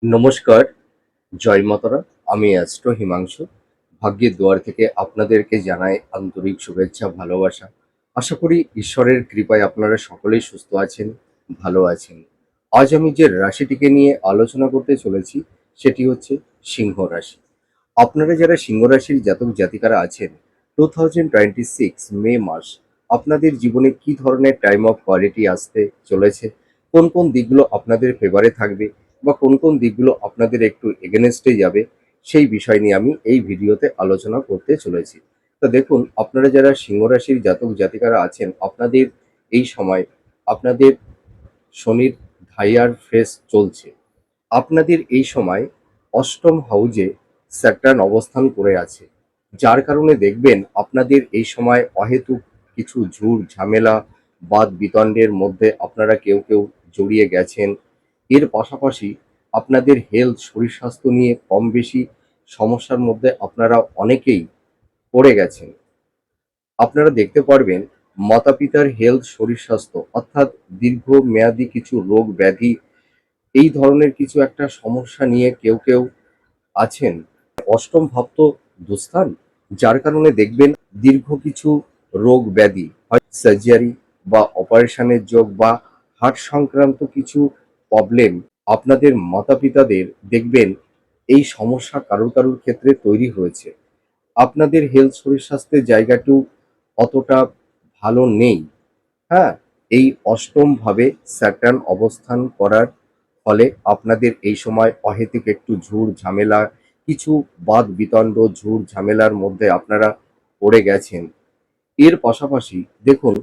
নমস্কার, জয় মাতারা। আমি অ্যাস্ট্রো হিমাংশু। ভাগ্যের দুয়ার থেকে আপনাদেরকে জানাই আন্তরিক শুভেচ্ছা, ভালোবাসা। আশা করি ঈশ্বরের কৃপায় আপনারা সকলেই সুস্থ আছেন, ভালো আছেন। আজ আমি যে রাশিটিকে নিয়ে আলোচনা করতে চলেছি সেটি হচ্ছে সিংহ রাশি। আপনারা যারা সিংহ রাশির জাতক জাতিকারা আছেন, 2026 মে মাস আপনাদের জীবনে কি ধরনের টাইম অফ কোয়ালিটি আসতে চলেছে, কোন কোন দিকগুলো আপনাদের ফেভারে থাকবে বা কোন কোন দিকগুলো আপনাদের একটু এগেনস্টে যাবে, সেই বিষয় নিয়ে আমি এই ভিডিওতে আলোচনা করতে চলেছি। তো দেখুন, আপনারা যারা সিংহ রাশির জাতক জাতিকারা আছেন, আপনাদের এই সময় আপনাদের শনির ঢাইয়ার ফেস চলছে। আপনাদের এই সময় অষ্টম হাউজে স্যাটার্ন অবস্থান করে আছে, যার কারণে দেখবেন আপনাদের এই সময় অহেতুক কিছু ঝুট ঝামেলা বাদ বিতণ্ডের মধ্যে আপনারা কেউ কেউ জড়িয়ে গেছেন। এর পাশাপাশি আপনাদের হেলথ, শরীর স্বাস্থ্য নিয়ে কম বেশি সমস্যার মধ্যে আপনারা অনেকেই পড়ে গেছেন। আপনারা দেখতে পারবেন মাতা পিতার হেলথ, শরীর স্বাস্থ্য অর্থাৎ দীর্ঘমেয়াদী কিছু রোগ ব্যাধি, এই ধরনের কিছু একটা সমস্যা নিয়ে কেউ কেউ আছেন। অষ্টম ভাব তো দুস্থান, যার কারণে দেখবেন দীর্ঘ কিছু রোগ ব্যাধি, হয় সার্জারি বা অপারেশনের যোগ বা হার্ট সংক্রান্ত কিছু প্রবলেম আপনাদের মাতা পিতাদের দেখবেন এই সমস্যা কারুর কারুর ক্ষেত্রে তৈরি হয়েছে। আপনাদের হেলথ, শরীর স্বাস্থ্যের জায়গাটু অতটা ভালো নেই। হ্যাঁ, এই অষ্টম ভাবে স্যাটার্ন অবস্থান করার ফলে আপনাদের এই সময় অহেতুক একটু ঝুট ঝামেলা, কিছু বাদ বিতণ্ড, ঝুট ঝামেলার মধ্যে আপনারা পড়ে গেছেন। এর পাশাপাশি দেখুন,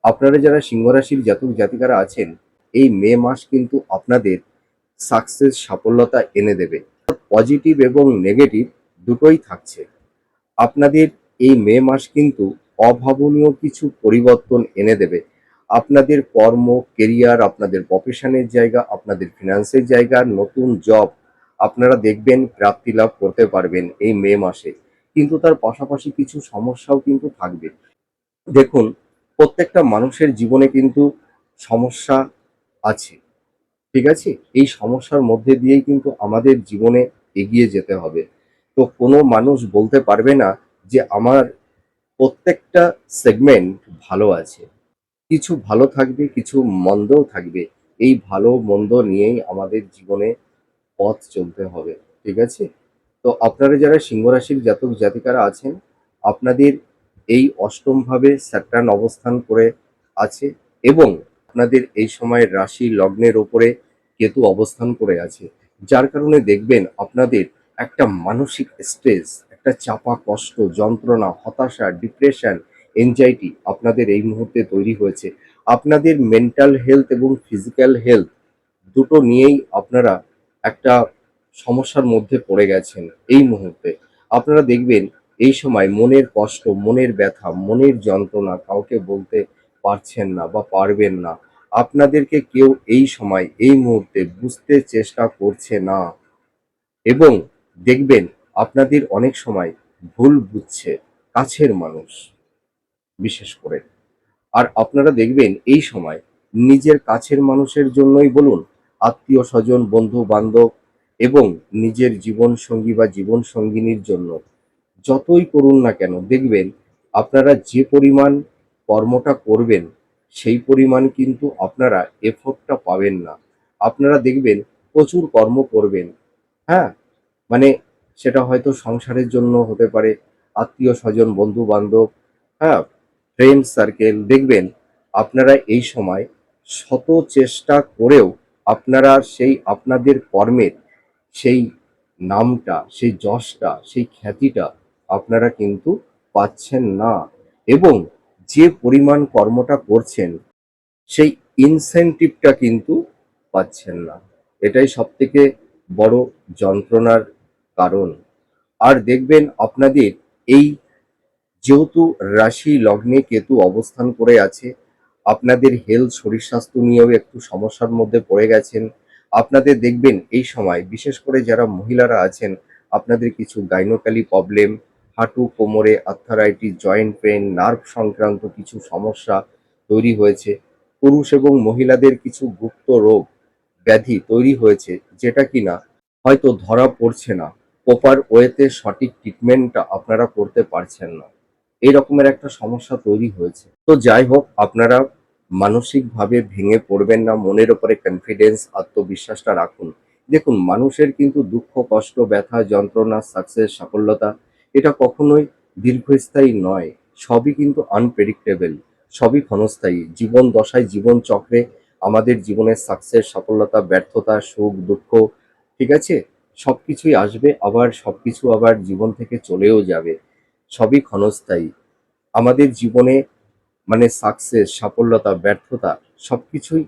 আপনারা যারা সিংহ রাশির জাতক জাতিকারা আছেন, এই মে মাস কিন্তু আপনাদের সাকসেস, সাফল্যতা এনে দেবে। পজিটিভ এবং নেগেটিভ দুটোই থাকছে। আপনাদের এই মে মাস কিন্তু অভাবনীয় কিছু পরিবর্তন এনে দেবে। আপনাদের কর্ম, কেরিয়ার, আপনাদের প্রফেশনের জায়গা, আপনাদের ফিনান্সের জায়গা, নতুন জব আপনারা দেখবেন প্রাপ্তি লাভ করতে পারবেন এই মে মাসে। কিন্তু তার পাশাপাশি কিছু সমস্যাও কিন্তু থাকবে। দেখুন, প্রত্যেকটা মানুষের জীবনে কিন্তু সমস্যা আছে। ঠিক আছে? এই সমস্যার মধ্যে দিয়েই কিন্তু আমাদের জীবনে এগিয়ে যেতে হবে। তো কোনো মানুষ বলতে পারবে না যে আমার প্রত্যেকটা সেগমেন্ট ভালো আছে। কিছু ভালো থাকবে, কিছু মন্দও থাকবে। এই ভালো মন্দ নিয়েই আমাদের জীবনে পথ চলতে হবে। ঠিক আছে? তো আপনারা যারা সিংহ রাশির জাতক জাতিকারা আছেন, আপনাদের এই অষ্টম ভাবে স্যাটার্ন অবস্থান করে আছে এবং আপনাদের এই সময় রাশি লগ্নের উপরে কেতু অবস্থান করে আছে, যার কারণে দেখবেন আপনাদের একটা মানসিক স্ট্রেস, একটা চাপা কষ্ট, যন্ত্রণা, হতাশা, ডিপ্রেশন, এনজাইটি আপনাদের এই মুহূর্তে তৈরি হয়েছে। আপনাদের মেন্টাল হেলথ এবং ফিজিক্যাল হেলথ দুটো নিয়েই আপনারা একটা সমস্যার মধ্যে পড়ে গেছেন এই মুহূর্তে। আপনারা দেখবেন এই সময় মনের কষ্ট, মনের ব্যথা, মনের যন্ত্রণা কাউকে বলতে পারছেন না বা পারবেন না। আপনাদেরকে কেউ এই সময় এই মুহূর্তে বুঝতে চেষ্টা করছে না এবং দেখবেন আপনাদের অনেক সময় ভুল বুঝছে কাছের মানুষ বিশেষ করে। আর আপনারা দেখবেন এই সময় নিজের কাছের মানুষের জন্যই বলুন, আত্মীয় স্বজন, বন্ধু বান্ধব এবং নিজের জীবন সঙ্গী বা জীবন সঙ্গিনীর জন্য যতই করুন না কেন, দেখবেন আপনারা যে পরিমাণ কর্মটা করবেন সেই পরিমাণ কিন্তু আপনারা এফোর্টটা পাবেন না। আপনারা দেখবেন প্রচুর কর্ম করবেন, হ্যাঁ, মানে সেটা হয়তো সংসারের জন্য হতে পারে, আত্মীয় স্বজন, বন্ধু বান্ধব, হ্যাঁ, ফ্রেন্ড সার্কেল, দেখবেন আপনারা এই সময় শত চেষ্টা করেও আপনারা সেই আপনাদের কর্মের সেই নামটা, সেই যশটা, সেই খ্যাতিটা আপনারা কিন্তু পাচ্ছেন না এবং যে পরিমাণ কর্মটা করছেন সেই ইনসেনটিভটা কিন্তু পাচ্ছেন না। এটাই সবথেকে বড় যন্ত্রণার কারণ। আর দেখবেন আপনাদের এই যেহেতু রাশি লগ্নে কেতু অবস্থান করে আছে, আপনাদের হেলথ, শরীর স্বাস্থ্য নিয়েও একটু সমস্যার মধ্যে পড়ে গেছেন। আপনাদের দেখবেন এই সময় বিশেষ করে যারা মহিলারা আছেন, আপনাদের কিছু গাইনোকলি প্রবলেম, হাঁটু কোমরে আর্থারাইটিস, জয়েন্ট পেইন, নার্ভ সংক্রান্ত কিছু সমস্যা তৈরি হয়েছে। পুরুষ এবং মহিলাদের কিছু গুপ্ত রোগ ব্যাধি তৈরি হয়েছে, যেটা কিনা হয়তো ধরা পড়ছে না, প্রপার ওয়েতে সঠিক ট্রিটমেন্টটা আপনারা করতে পারছেন না। এই রকমের একটা সমস্যা তৈরি হয়েছে। তো যাই হোক, আপনারা মানসিকভাবে ভেঙে পড়বেন না, মনের উপরে কনফিডেন্স, আত্মবিশ্বাসটা রাখুন। দেখুন, মানুষের কিন্তু দুঃখ, কষ্ট, ব্যথা, যন্ত্রণা, সাকসেস, সাফল্যতা এটা কখনোই দীর্ঘস্থায়ী নয়। সবই কিন্তু আনপ্রেডিক্টেবল, সবই ক্ষণস্থায়ী। জীবন দশায়, জীবন চক্রে আমাদের জীবনের সাকসেস, সফলতা, ব্যর্থতা, সুখ, দুঃখ, ঠিক আছে? সবকিছুই আসবে, আবার সবকিছু আবার জীবন থেকে চলেও যাবে। সবই ক্ষণস্থায়ী। আমাদের জীবনে মানে সাকসেস, সাফল্যতা, ব্যর্থতা সবকিছুই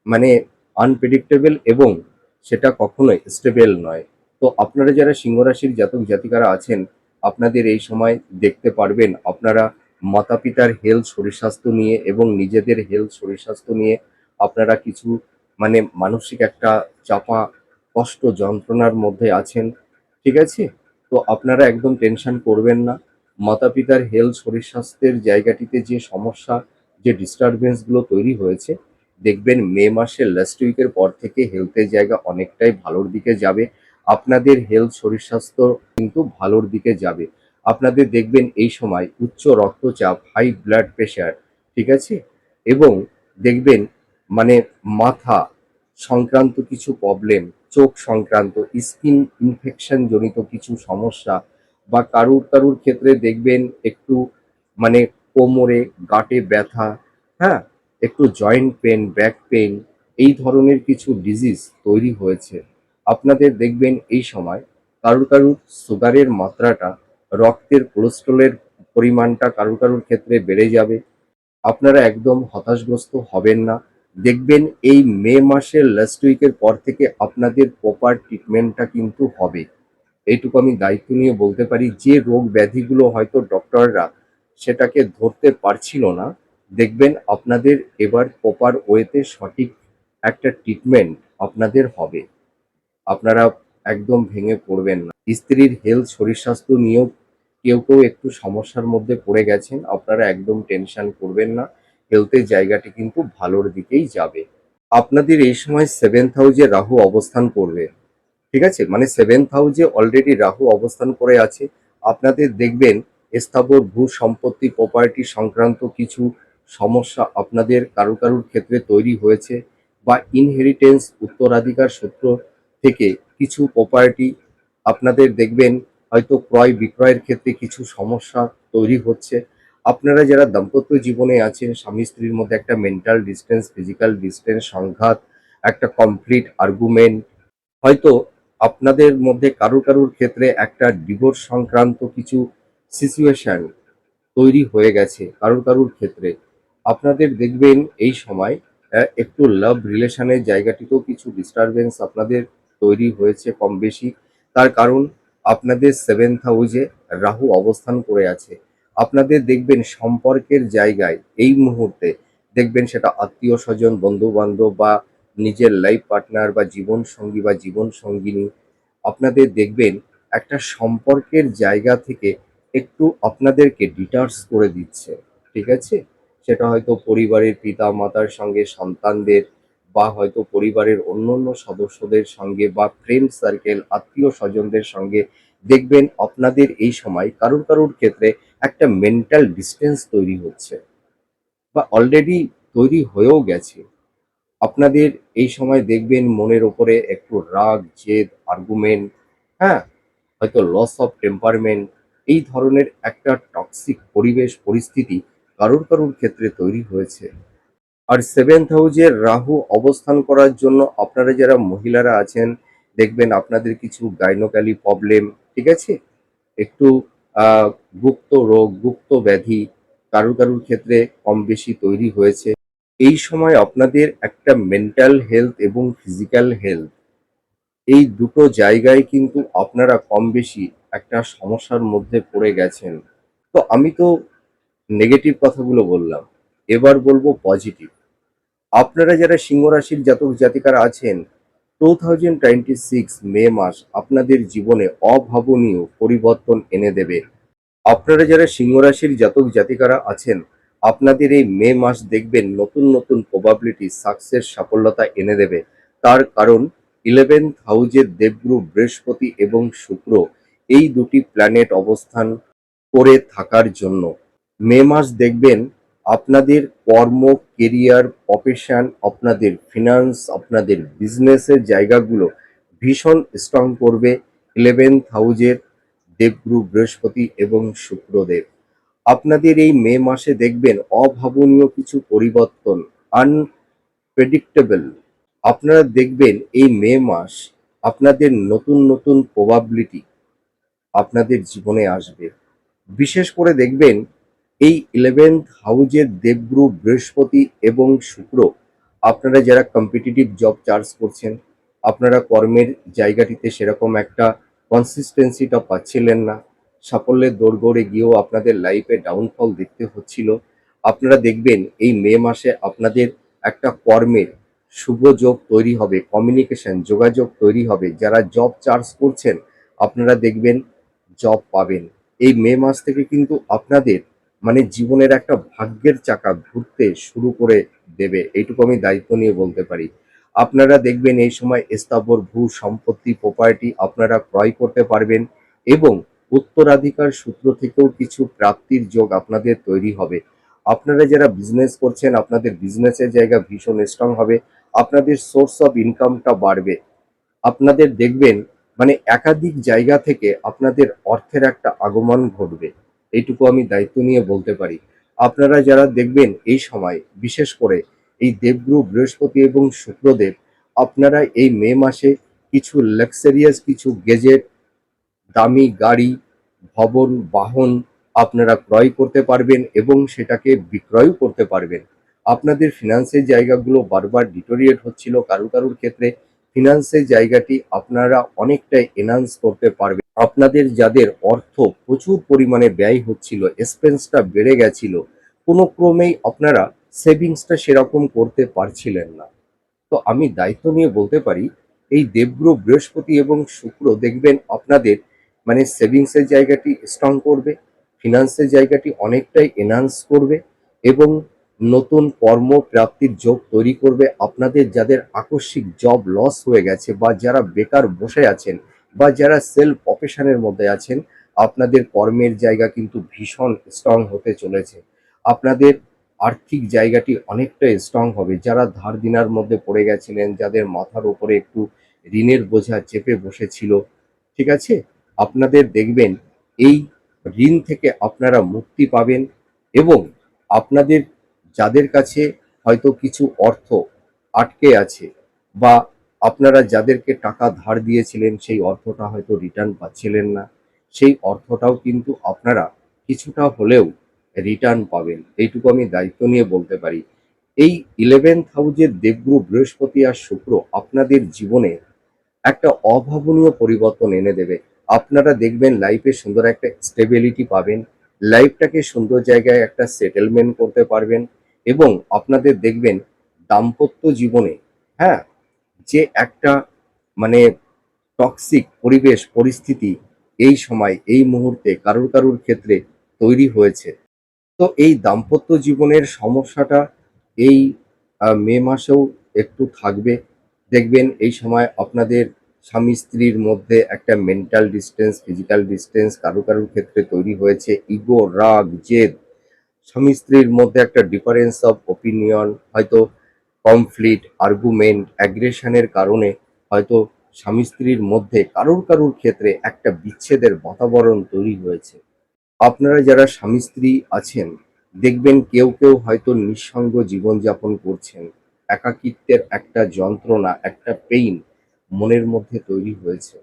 মানে আনপ্রেডিক্টেবল এবং সেটা কখনোই স্টেবল নয়। তো আপনারা যারা সিংহ রাশির জাতক জাতিকারা আছেন, আপনাদের এই সময় দেখতে পারবেন আপনারা মাতা-পিতার হেলথ, শরীর স্বাস্থ্য নিয়ে এবং নিজেদের হেলথ, শরীর স্বাস্থ্য নিয়ে আপনারা কিছু মানে মানসিক একটা চাপা, কষ্ট, যন্ত্রণার মধ্যে আছেন। ঠিক আছে? তো আপনারা একদম টেনশন করবেন না। মাতা-পিতার হেলথ, শরীর স্বাস্থ্যের জায়গাটিতে যে সমস্যা, যে ডিস্টারবেন্স গুলো তৈরি হয়েছে, দেখবেন মে মাসের লাস্ট উইকের পর থেকে হেলথের জায়গা অনেকটাই ভালোর দিকে যাবে। আপনাদের হেলথ, শরীর স্বাস্থ্য কিন্তু ভালোর দিকে যাবে। আপনাদের দেখবেন এই সময় উচ্চ রক্তচাপ, হাই ব্লাড প্রেশার, ঠিক আছে? এবং দেখবেন মানে মাথা সংক্রান্ত কিছু প্রবলেম, চোখ সংক্রান্ত, স্কিন ইনফেকশন জনিত কিছু সমস্যা, বা কারুর ক্ষেত্রে দেখবেন একটু মানে কোমরে, গাঁটে ব্যথা, হ্যাঁ? একটু জয়েন্ট পেন, ব্যাক পেইন, এই ধরনের কিছু ডিজিজ তৈরি হয়েছে। আপনাদের দেখবেন এই সময় কারুর সুগারের মাত্রাটা, রক্তের কোলেস্টেরলের পরিমাণটা কারুর ক্ষেত্রে বেড়ে যাবে। আপনারা একদম হতাশগ্রস্ত হবেন না। দেখবেন এই মে মাসের লাস্ট উইকের পর থেকে আপনাদের প্রপার ট্রিটমেন্টটা কিন্তু হবে। এইটুকু আমি দায়িত্ব নিয়ে বলতে পারি। যে রোগ ব্যাধিগুলো হয়তো ডক্টররা সেটাকে ধরতে পারছিল না, দেখবেন আপনাদের এবার প্রপার ওয়েতে সঠিক একটা ট্রিটমেন্ট আপনাদের হবে। আপনারা একদম ভেঙে পড়বেন না। স্ত্রীর হেলথ, শরীর স্বাস্থ্য নিয়েও কেউ একটু সমস্যার মধ্যে পড়ে গেছেন। আপনারা একদম টেনশন করবেন না। হেলথের জায়গাটি কিন্তু ভালোর দিকেই যাবে। আপনাদের এই সময় 7th হাউসে রাহু অবস্থান করবে। ঠিক আছে? মানে 7th হাউসে অলরেডি রাহু অবস্থান করে আছে। আপনাদের দেখবেন স্থাবর ভূ সম্পত্তি, প্রপার্টি সংক্রান্ত কিছু সমস্যা আপনাদের কারুর ক্ষেত্রে তৈরি হয়েছে, বা ইনহেরিটেন্স, উত্তরাধিকার সূত্র থেকে কিছু প্রপার্টি আপনাদের দেখবেন হয়তো ক্রয় বিক্রয়ের ক্ষেত্রে কিছু সমস্যা তৈরি হচ্ছে। আপনারা যারা দাম্পত্য জীবনে আছেন, স্বামী স্ত্রীর মধ্যে একটা মেন্টাল ডিস্টেন্স, ফিজিক্যাল ডিস্টেন্স, সংঘাত, একটা কমপ্লিট আর্গুমেন্ট, হয়তো আপনাদের মধ্যে কারুর ক্ষেত্রে একটা ডিভোর্স সংক্রান্ত কিছু সিচুয়েশন তৈরি হয়ে গেছে কারুর ক্ষেত্রে। আপনাদের দেখবেন এই সময় একটু লাভ রিলেশনের জায়গাটিতেও কিছু ডিস্টারবেন্স আপনাদের তৈরি হয়েছে কম বেশি। তার কারণ আপনাদের 7th হাউসে রাহু অবস্থান করে আছে। আপনাদের দেখবেন সম্পর্কের জায়গায় এই মুহূর্তে দেখবেন সেটা আত্মীয়-স্বজন, বন্ধু-বান্ধব বা নিজের লাইফ পার্টনার বা জীবনসঙ্গী বা জীবনসঙ্গিনী, আপনাদের দেখবেন একটা সম্পর্কের জায়গা থেকে একটু আপনাদেরকে ডিটাচ করে দিচ্ছে। ঠিক আছে? সেটা হয়তো পরিবারের পিতা-মাতার সঙ্গে সন্তানদের, বা হয়তো পরিবারের অন্যান্য সদস্যদের সঙ্গে, বা ফ্রেন্ড সার্কেল, আত্মীয়-স্বজনদের সঙ্গে দেখবেন আপনাদের এই সময় কারুর ক্ষেত্রে একটা মেন্টাল ডিসট্যান্স তৈরি হচ্ছে, বা অলরেডি তৈরি হয়েও গেছে। আপনাদের এই সময় দেখবেন মনের উপরে একটু রাগ, জেদ, আর্গুমেন্ট, হ্যাঁ? হয়তো লস অফ টেম্পারমেন্ট, এই ধরনের একটা টক্সিক পরিবেশ পরিস্থিতি কারুর ক্ষেত্রে তৈরি হয়েছে। আর 7th হাউসে রাহু অবস্থান করার জন্য আপনারা যারা মহিলারা আছেন, দেখবেন আপনাদের কিছু গাইনোকোমালি প্রবলেম, ঠিক আছে? একটু আহ গুপ্ত রোগ, গুপ্ত ব্যাধি কারুর ক্ষেত্রে কম বেশি তৈরি হয়েছে। এই সময় আপনাদের একটা মেন্টাল হেলথ এবং ফিজিক্যাল হেলথ, এই দুটো জায়গায় কিন্তু আপনারা কম বেশি একটা সমস্যার মধ্যে পড়ে গেছেন। তো আমি তো নেগেটিভ কথাগুলো বললাম, এবার বলবো পজিটিভ। আপনারা যারা সিংহ রাশির জাতক জাতিকারা আছেন, 2026 মে মাস আপনাদের জীবনে অভাবনীয় পরিবর্তন এনে দেবে। আপনারা যারা সিংহ রাশির জাতক জাতিকারা আছেন, আপনাদের এই মে মাস দেখবেন নতুন প্রবাবিলিটি, সাকসেস, সাফল্যতা এনে দেবে। তার কারণ 11th হাউজে দেবগুরু বৃহস্পতি এবং শুক্র এই দুটি প্ল্যানেট অবস্থান করে থাকার জন্য মে মাস দেখবেন আপনাদের কর্ম, কেরিয়ার, প্রফেশন, আপনাদের ফিনান্স, আপনাদের বিজনেসের জায়গাগুলো ভীষণ স্ট্রং করবে 11th হাউজের দেবগুরু বৃহস্পতি এবং শুক্রদেব। আপনাদের এই মে মাসে দেখবেন অভাবনীয় কিছু পরিবর্তন, আনপ্রেডিক্টেবল। আপনারা দেখবেন এই মে মাস আপনাদের নতুন নতুন প্রবাবিলিটি আপনাদের জীবনে আসবে। বিশেষ করে দেখবেন এই 11th হাউজের দেবগুরু বৃহস্পতি এবং শুক্র, আপনারা যারা কম্পিটিটিভ জব চার্জ করছেন, আপনারা কর্মের জায়গাটিতে সেরকম একটা কনসিস্টেন্সিটা পাচ্ছিলেন না, সাফল্যের দোরগোড়ে গিয়েও আপনাদের লাইফে ডাউনফল দেখতে হচ্ছিল। আপনারা দেখবেন এই মে মাসে আপনাদের একটা কর্মের শুভ যোগ তৈরি হবে, কমিউনিকেশন যোগাযোগ তৈরি হবে। যারা জব চার্জ করছেন আপনারা দেখবেন জব পাবেন। এই মে মাস থেকে কিন্তু আপনাদের মানে জীবনের একটা ভাগ্যের চাকা ঘুরতে শুরু করে দেবে, এইটুকু আমি দায়িত্ব নিয়ে বলতে পারি। আপনারা দেখবেন এই সময় স্থাবর ভূ সম্পত্তি প্রপার্টি আপনারা ক্রয় করতে পারবেন এবং উত্তরাধিকার সূত্র থেকেও কিছু প্রাপ্তির যোগ আপনাদের তৈরি হবে। আপনারা যারা বিজনেস করছেন আপনাদের বিজনেসের জায়গা ভীষণ স্ট্রং হবে, আপনাদের সোর্স অফ ইনকামটা বাড়বে। আপনাদের দেখবেন মানে একাধিক জায়গা থেকে আপনাদের অর্থের একটা আগমন ঘটবে, এইটুকু আমি দায়িত্ব নিয়ে বলতে পারি। আপনারা যারা দেখবেন এই সময় বিশেষ করে এই দেবগুরু বৃহস্পতি এবং শুক্রদেব, আপনারা এই মে মাসে কিছু লাক্সারিয়াস কিছু গেজেট, দামি গাড়ি, ভবন, বাহন আপনারা ক্রয় করতে পারবেন এবং সেটাকে বিক্রয়ও করতে পারবেন। আপনাদের ফিনান্সের জায়গাগুলো বারবার ডিটোরিয়েট হচ্ছিল, কারুর ক্ষেত্রে ফিনান্সের জায়গাটি আপনারা অনেকটাই এনহান্স করতে পারবেন। আপনাদের যাদের অর্থ প্রচুর পরিমাণে ব্যয় হচ্ছিল, এক্সপেন্সটা বেড়ে গেছিল, কোনো ক্রমেই আপনারা সেভিংসটা সেরকম করতে পারছিলেন না। তো আমি দায়িত্ব নিয়ে বলতে পারি এই দেবগুরু বৃহস্পতি এবং শুক্র দেখবেন আপনাদের মানে সেভিংসের জায়গাটি স্ট্রং করবে, ফিনান্সের জায়গাটি অনেকটাই এনহান্স করবে এবং নতুন কর্মপ্রাপ্তির যোগ তৈরি করবে। আপনাদের যাদের আকস্মিক জব লস হয়ে গেছে বা যারা বেকার বসে আছেন বা যারা সেলফ প্রফেশনের মধ্যে আছেন, আপনাদের কর্মের জায়গা কিন্তু ভীষণ স্ট্রং হতে চলেছে। আপনাদের আর্থিক জায়গাটি অনেকটা স্ট্রং হবে। যারা ধার দেনার মধ্যে পড়ে গেছিলেন, যাদের মাথার উপরে একটু ঋণের বোঝা চেপে বসেছিল, ঠিক আছে? আপনাদের দেখবেন এই ঋণ থেকে আপনারা মুক্তি পাবেন এবং আপনাদের যাদের কাছে হয়তো কিছু অর্থ আটকে আছে বা আপনারা যাদেরকে টাকা ধার দিয়েছিলেন সেই অর্থটা হয়তো রিটার্ন পাচ্ছিলেন না, সেই অর্থটাও কিন্তু আপনারা কিছুটা হলেও রিটার্ন পাবেন, এইটুকু আমি দায়িত্ব নিয়ে বলতে পারি। এই 11th হাউজের দেবগুরু বৃহস্পতি আর শুক্র আপনাদের জীবনে একটা অভাবনীয় পরিবর্তন এনে দেবে। আপনারা দেখবেন লাইফে সুন্দর একটা স্টেবিলিটি পাবেন, লাইফটাকে সুন্দর জায়গায় একটা সেটেলমেন্ট করতে পারবেন এবং আপনাদের দেখবেন দাম্পত্য জীবনে, হ্যাঁ, যে একটা মানে টক্সিক পরিবেশ পরিস্থিতি এই সময় এই মুহূর্তে কারুর ক্ষেত্রে তৈরি হয়েছে, তো এই দাম্পত্য জীবনের সমস্যাটা এই মে মাসেও একটু থাকবে। দেখবেন এই সময় আপনাদের স্বামী স্ত্রীর মধ্যে একটা মেন্টাল ডিস্টেন্স, ফিজিক্যাল ডিস্টেন্স কারুর ক্ষেত্রে তৈরি হয়েছে। ইগো, রাগ, জেদ, স্বামী স্ত্রীর মধ্যে একটা ডিফারেন্স অফ ওপিনিয়ন, হয়তো কনফ্লিক্ট, আর্গুমেন্ট, অ্যাগ্রেশনের কারণে হয়তো স্বামী স্ত্রীর মধ্যে কারুর ক্ষেত্রে একটা বিচ্ছেদের বাতাবরণ তৈরি হয়েছে। আপনারা যারা স্বামী স্ত্রী আছেন দেখবেন কেউ হয়তো নিঃসঙ্গ জীবনযাপন করছেন, একাকিত্বের একটা যন্ত্রণা, একটা পেইন মনের মধ্যে তৈরি হয়েছে।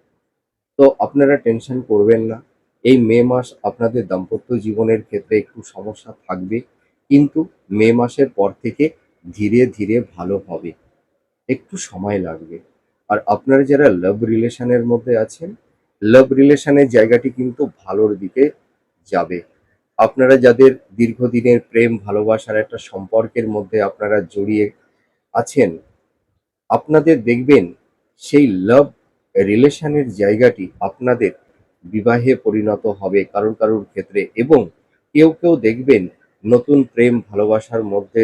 তো আপনারা টেনশন করবেন না, এই মে মাস আপনাদের দাম্পত্য জীবনের ক্ষেত্রে একটু সমস্যা থাকবে, কিন্তু মে মাসের পর থেকে ধীরে ধীরে ভালো হবে, একটু সময় লাগবে। আর আপনারা যারা লাভ রিলেশনের মধ্যে আছেন, লাভ রিলেশনের জায়গাটি কিন্তু ভালোর দিকে যাবে। আপনারা যাদের দীর্ঘদিনের প্রেম ভালোবাসার একটা সম্পর্কের মধ্যে আপনারা জড়িয়ে আছেন, আপনাদের দেখবেন সেই লাভ রিলেশনের জায়গাটি আপনাদের বিবাহে পরিণত হবে কারুর ক্ষেত্রে এবং কেউ দেখবেন নতুন প্রেম ভালোবাসার মধ্যে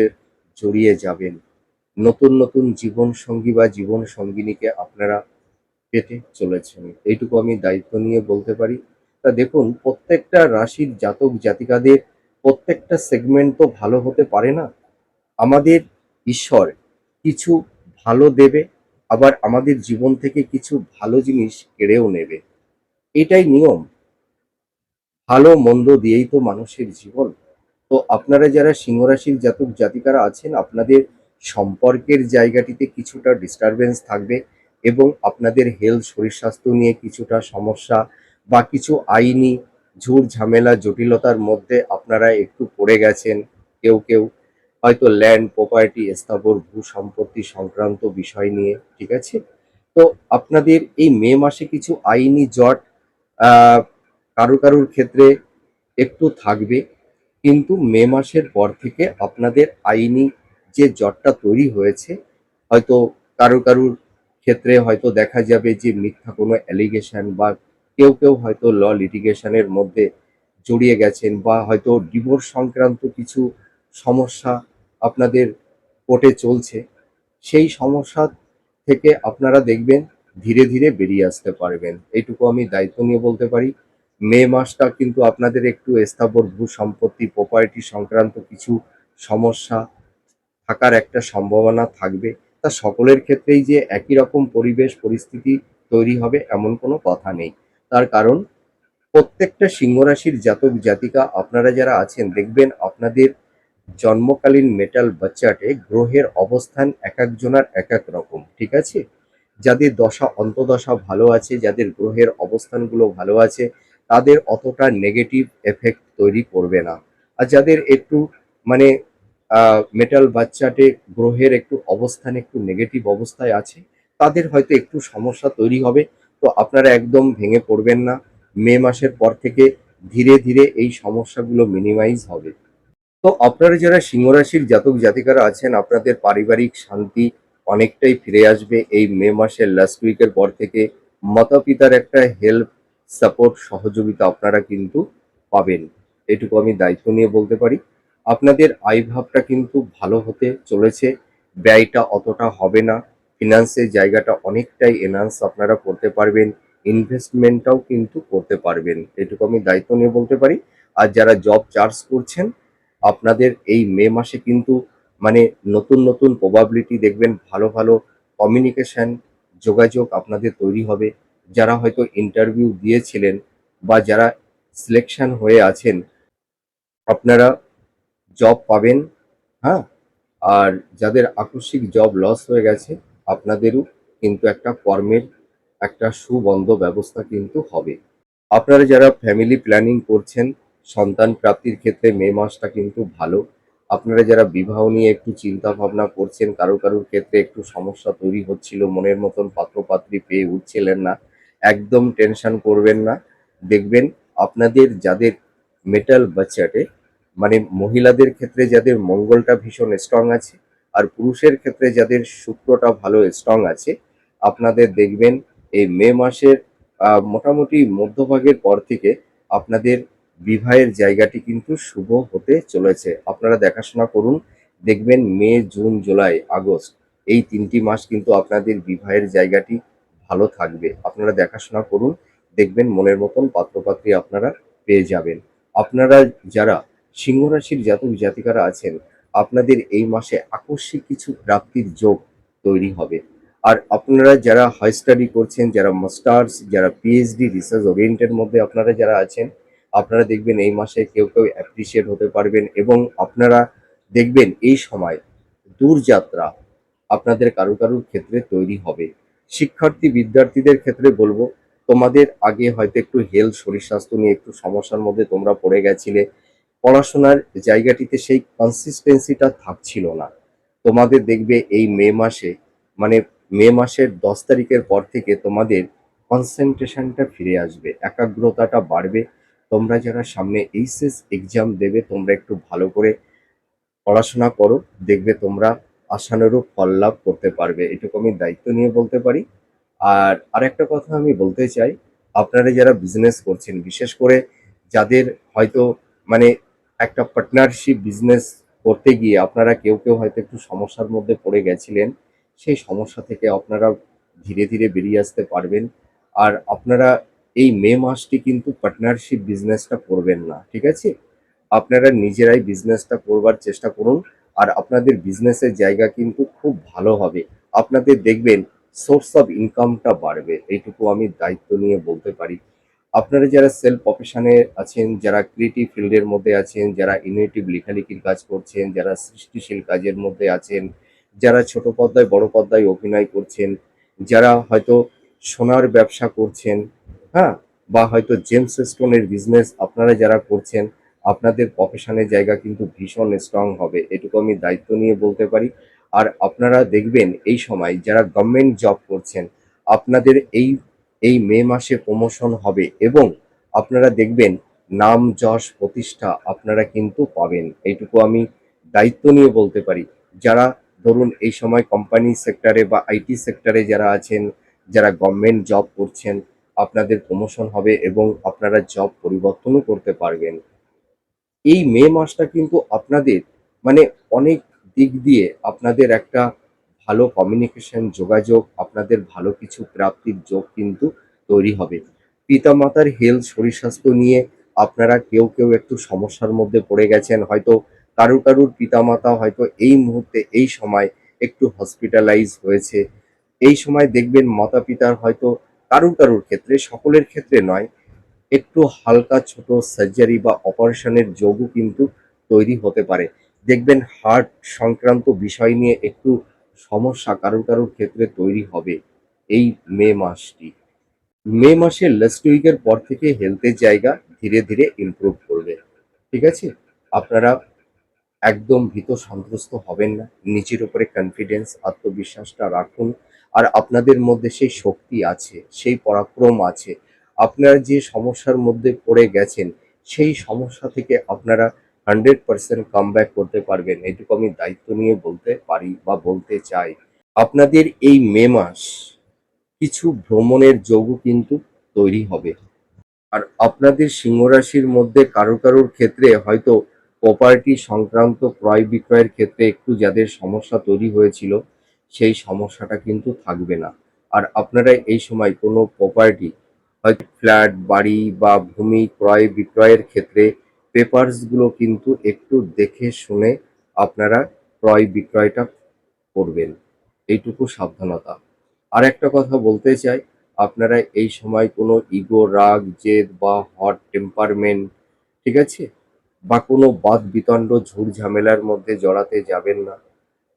জড়িয়ে যাবেন। নতুন নতুন জীবন সঙ্গী বা জীবন সঙ্গিনীকে আপনারা পেতে চলেছেন, এইটুকু আমি দায়িত্ব নিয়ে বলতে পারি। তা দেখুন, প্রত্যেকটা রাশির জাতক জাতিকাদের প্রত্যেকটা সেগমেন্ট তো ভালো হতে পারে না। আমাদের ঈশ্বর কিছু ভালো দেবে, আবার আমাদের জীবন থেকে কিছু ভালো জিনিস কেড়েও নেবে। এটাই নিয়ম। ভালো মন্দ দিয়েই তো মানুষের জীবন। তো আপনারা যারা সিংহ রাশির জাতক জাতিকারা আছেন, আপনাদের সম্পর্কের জায়গাটিতে কিছুটা ডিস্টারবেন্স থাকবে, এবং আপনাদের হেলথ শরীর স্বাস্থ্য নিয়ে কিছুটা সমস্যা বা কিছু আইনি ঝুট ঝামেলা জটিলতার মধ্যে আপনারা একটু পড়ে গেছেন। কেউ কেউ হয়তো ল্যান্ড প্রপার্টি স্থাবর ভূ সম্পত্তি সংক্রান্ত বিষয় নিয়ে, ঠিক আছে। তো আপনাদের এই মে মাসে কিছু আইনি জট আহ কারো কারোর ক্ষেত্রে একটু থাকবে, কিন্তু মে মাসের পর থেকে আপনাদের আইনি যে জটটা তৈরি হয়েছে, হয়তো কারো কারোর ক্ষেত্রে হয়তো দেখা যাবে যে মিথ্যা কোনো অ্যালিগেশন, বা কেউ কেউ হয়তো লিটিগেশনের মধ্যে জড়িয়ে গেছেন, বা হয়তো ডিভোর্স সংক্রান্ত কিছু সমস্যা আপনাদের কোর্টে চলছে। সেই সমস্যা থেকে আপনারা দেখবেন ধীরে ধীরে বেরিয়ে আসতে পারবেন, এইটুকু আমি দায়িত্ব নিয়ে বলতে পারি। মে মাসটা কিন্তু আপনাদের একটু স্থাবর ভূ সম্পত্তি প্রপার্টি সংক্রান্ত কিছু সমস্যা থাকার একটা সম্ভাবনা থাকবে। তা সকলের ক্ষেত্রেই যে একই রকম পরিবেশ পরিস্থিতি তৈরি হবে এমন কোনো কথা নেই। তার কারণ, প্রত্যেকটা সিংহ রাশির জাতক জাতিকা আপনারা যারা আছেন, দেখবেন আপনাদের জন্মকালীন মেটাল বাচ্চাটে গ্রহের অবস্থান এক একজনের এক এক রকম, ঠিক আছে। যাদের দশা অন্তদশা ভালো আছে, যাদের গ্রহের অবস্থানগুলো ভালো আছে, তাদের অতটা নেগেটিভ এফেক্ট তৈরি করবে না। আর যাদের একটু মানে মেটাল বাচ্চাটে গ্রহের একটু অবস্থান একটু নেগেটিভ অবস্থায় আছে, তাদের হয়তো একটু সমস্যা তৈরি হবে। তো আপনারা একদম ভেঙে পড়বেন না। মে মাসের পর থেকে ধীরে ধীরে এই সমস্যাগুলো মিনিমাইজ হবে। তো আপনারা যারা সিংহ রাশির জাতক জাতিকারা আছেন, আপনাদের পারিবারিক শান্তি অনেকটাই ফিরে আসবে এই মে মাসের লাস্ট উইকের পর থেকে। মাতা পিতার একটা হেল্প, সাপোর্ট, সহযোগিতা আপনারা কিন্তু পাবেন, এটুকু আমি দায়িত্ব নিয়ে বলতে পারি। আপনাদের আয় ভাবটা কিন্তু ভালো হতে চলেছে, ব্যয়টা অতটা হবে না। ফিনান্সের জায়গাটা অনেকটাই এনহান্স আপনারা করতে পারবেন, ইনভেস্টমেন্টটাও কিন্তু করতে পারবেন, এটুকু আমি দায়িত্ব নিয়ে বলতে পারি। আর যারা জব চার্জ করছেন, আপনাদের এই মে মাসে কিন্তু মানে নতুন নতুন প্রবাবিলিটি দেখবেন, ভালো ভালো কমিউনিকেশন যোগাযোগ আপনাদের তৈরি হবে। যারা হয়তো ইন্টারভিউ দিয়েছিলেন বা যারা সিলেকশন হয়ে আছেন, আপনারা জব পাবেন। হ্যাঁ, আর যাদের আকস্মিক জব লস হয়ে গেছে, আপনাদেরও কিন্তু একটা কর্মের একটা সুবন্ধ ব্যবস্থা কিন্তু হবে। আপনারা যারা ফ্যামিলি প্ল্যানিং করছেন, সন্তান প্রাপ্তির ক্ষেত্রে মে মাসটা কিন্তু ভালো। আপনারা যারা বিবাহ নিয়ে একটু চিন্তা ভাবনা করছেন, কারো কারোর ক্ষেত্রে একটু সমস্যা তৈরি হচ্ছিল, মনের মতন পাত্রপাত্রী পেয়ে উঠছিলেন না, একদম টেনশন করবেন না। দেখবেন আপনাদের যাদের মেটাল বাচ্চাটে মানে মহিলাদের ক্ষেত্রে যাদের মঙ্গলটা ভীষণ স্ট্রং আছে, আর পুরুষের ক্ষেত্রে যাদের শুক্রটা ভালো স্ট্রং আছে, আপনাদের দেখবেন এই মে মাসের মোটামুটি মধ্যভাগের পর থেকে আপনাদের বিবাহের জায়গাটি কিন্তু শুভ হতে চলেছে। আপনারা দেখাশোনা করুন, দেখবেন মে জুন জুলাই আগস্ট এই ৩টি মাস কিন্তু আপনাদের বিবাহের জায়গাটি ভালো থাকবে। আপনারা দেখাশোনা করুন, দেখবেন মনের মতন পাত্রপাত্রী আপনারা পেয়ে যাবেন। আপনারা যারা সিংহ রাশির জাতক জাতিকারা আছেন, আপনাদের এই মাসে আকস্মিক কিছু প্রাপ্তির যোগ তৈরি হবে। আর আপনারা যারা হাই স্টাডি করছেন, যারা মাস্টার্স, যারা পিএইচডি রিসার্চ ওরিয়েন্টেড মধ্যে আপনারা যারা আছেন, আপনারা দেখবেন এই মাসে কেউ কেউ অ্যাপ্রিসিয়েট হতে পারবেন, এবং আপনারা দেখবেন এই সময় দূরযাত্রা আপনাদের কারো কারোর ক্ষেত্রে তৈরি হবে। শিক্ষার্থী বিদ্যার্থীদের ক্ষেত্রে বলবো, তোমাদের আগে হয়তো একটু হেলথ শরীর স্বাস্থ্য নিয়ে একটু সমস্যার মধ্যে তোমরা পড়ে গেছিলে, পড়াশোনার জায়গাটিতে সেই কনসিস্টেন্সিটা থাকছিল না। তোমাদের দেখবে এই মে মাসে মানে মে মাসের 10 তারিখের পর থেকে তোমাদের কনসেন্ট্রেশনটা ফিরে আসবে, একাগ্রতাটা বাড়বে। তোমরা যারা সামনে এইচএস এক্সাম দেবে, তোমরা একটু ভালো করে পড়াশোনা করো, দেখবে তোমরা আশানুরূপ ফল লাভ করতে পারবে, এটুকু আমি দায়িত্ব নিয়ে বলতে পারি। আর আরেকটা কথা আমি বলতে চাই, আপনারা যারা বিজনেস করছেন, বিশেষ করে যাদের হয়তো মানে একটা পার্টনারশিপ বিজনেস করতে গিয়ে আপনারা কেউ কেউ হয়তো একটু সমস্যার মধ্যে পড়ে গেছিলেন। সেই সমস্যা থেকে আপনারা ধীরে ধীরে বেরিয়ে আসতে পারবেন। আর আপনারা এই মে মাসটি কিন্তু পার্টনারশিপ বিজনেসটা করবেন না, ঠিক আছে? আপনারা নিজেরাই বিজনেসটা করবার চেষ্টা করুন। আর আপনাদের বিজনেসের জায়গা কিন্তু খুব ভালো হবে। আপনাদের দেখবেন সোর্স অফ ইনকামটা বাড়বে, এইটুকু আমি দায়িত্ব নিয়ে বলতে পারি। আপনারা যারা সেলফ প্রফেশনে আছেন, যারা ক্রিয়েটিভ ফিল্ডের মধ্যে আছেন, যারা ইনোভেটিভ লেখালেখির কাজ করছেন, যারা সৃষ্টিশীল কাজের মধ্যে আছেন, যারা ছোট পর্দায় বড় পর্দায় অভিনয় করছেন, যারা হয়তো সোনার ব্যবসা করছেন, হ্যাঁ, বা হয়তো জেমস স্টোনের বিজনেস আপনারা যারা করছেন, আপনাদের প্রফেশনের জায়গা কিন্তু ভীষণ স্ট্রং হবে, এটুকু আমি দায়িত্ব নিয়ে বলতে পারি। আর আপনারা দেখবেন এই সময় যারা গভর্নমেন্ট জব করছেন, আপনাদের এই মে মাসে প্রমোশন হবে এবং আপনারা দেখবেন নাম যশ প্রতিষ্ঠা আপনারা কিন্তু পাবেন, এইটুকু আমি দায়িত্ব নিয়ে বলতে পারি। যারা ধরুন এই সময় কোম্পানি সেক্টরে বা আইটি সেক্টরে যারা আছেন, যারা গভর্নমেন্ট জব করছেন, আপনাদের প্রমোশন হবে এবং আপনারা জব পরিবর্তনও করতে পারবেন। এই মে মাসটা কিন্তু আপনাদের মানে অনেক দিক দিয়ে আপনাদের একটা ভালো কমিউনিকেশন যোগাযোগ, আপনাদের ভালো কিছু প্রাপ্তির যোগ কিন্তু তৈরি হবে। পিতামাতার হেলথ শরীর স্বাস্থ্য নিয়ে আপনারা কেউ কেউ একটু সমস্যার মধ্যে পড়ে গেছেন, হয়তো কারুর কারুর পিতামাতা হয়তো এই মুহূর্তে এই সময় একটু হসপিটালাইজ হয়েছে। এই সময় দেখবেন মাতা পিতার হয়তো কারুর কারুর ক্ষেত্রে, সকলের ক্ষেত্রে নয়, একটু হালকা ছোট সার্জারি বা অপারেশনের যোগও কিন্তু তৈরি হতে পারে। দেখবেন হার্ট সংক্রান্ত বিষয় নিয়ে একটু সমস্যা কারুর কারুর ক্ষেত্রে তৈরি হবে এই মে মাসটি। মে মাসের লাস্ট উইকের পর থেকে হেলথের জায়গা ধীরে ধীরে ইমপ্রুভ করবে, ঠিক আছে? আপনারা একদম ভীত সন্ত্রস্ত হবেন না, নিজের উপরে কনফিডেন্স আত্মবিশ্বাসটা রাখুন। আর আপনাদের মধ্যে সেই শক্তি আছে, সেই পরাক্রম আছে। আপনারা যে সমস্যার মধ্যে পড়ে গেছেন, সেই সমস্যা থেকে আপনারা 100% কামব্যাক করতে পারবেন, এটুকু আমি দায়িত্ব নিয়ে বলতে পারি বা বলতে চাই। আপনাদের এই মে মাস কিছু ভ্রমণের যোগও কিন্তু তৈরি হবে। আর আপনাদের সিংহ রাশির মধ্যে কারো কারোর ক্ষেত্রে হয়তো প্রপার্টি সংক্রান্ত ক্রয় বিক্রয়ের ক্ষেত্রে একটু যাদের সমস্যা তৈরি হয়েছিল, সেই সমস্যাটা কিন্তু থাকবে না। আর আপনারা এই সময় কোনো প্রপার্টি, হয়তো ফ্ল্যাট বাড়ি বা ভূমি ক্রয় বিক্রয়ের ক্ষেত্রে পেপারসগুলো কিন্তু একটু দেখে শুনে আপনারা ক্রয় বিক্রয়টা করবেন, এইটুকু সাবধানতা। আর একটা কথা বলতে চাই, আপনারা এই সময় কোনো ইগো, রাগ, জেদ বা হট টেম্পারমেন্ট, ঠিক আছে, বা কোনো বাদ বিতণ্ড ঝুট ঝামেলার মধ্যে জড়াতে যাবেন না।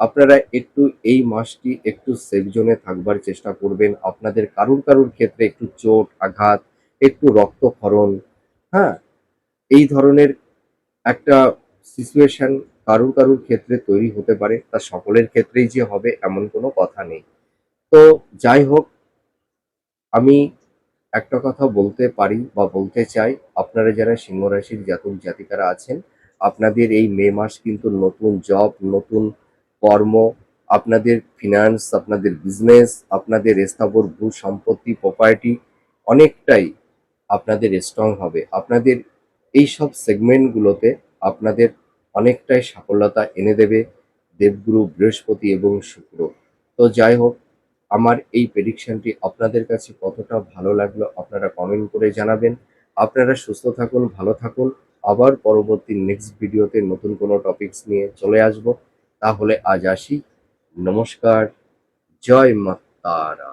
আপনারা একটু এই মাসটি একটু সেফ জোনে থাকবার চেষ্টা করবেন। আপনাদের কারুর কারুর ক্ষেত্রে একটু চোট আঘাত, একটু রক্তক্ষরণ, হ্যাঁ, এই ধরনের একটা সিচুয়েশন কারুর কারুর ক্ষেত্রে তৈরি হতে পারে। তা সকলের ক্ষেত্রেই যে হবে এমন কোনো কথা নেই। তো যাই হোক, আমি একটা কথা বলতে পারি বা বলতে চাই, আপনারা যারা সিংহ রাশির জাতক জাতিকারা আছেন, আপনাদের এই মে মাস কিন্তু নতুন জব, নতুন কর্ম, আপনাদের ফিনান্স, আপনাদের বিজনেস, আপনাদের স্থাবর ভূ সম্পত্তি প্রপার্টি অনেকটাই আপনাদের স্ট্রং হবে। আপনাদের এই সব সেগমেন্টগুলোতে আপনাদের অনেকটাই সাফল্যতা এনে দেবে দেবগুরু বৃহস্পতি এবং শুক্র। তো যাই হোক, আমার এই প্রেডিকশনটি আপনাদের কাছে কতটা ভালো লাগলো আপনারা কমেন্ট করে জানাবেন। আপনারা সুস্থ থাকুন, ভালো থাকুন। আবার পরবর্তী নেক্সট ভিডিওতে নতুন কোনো টপিকস নিয়ে চলে আসব। তাহলে আজ আসি। নমস্কার। জয় মা তারা।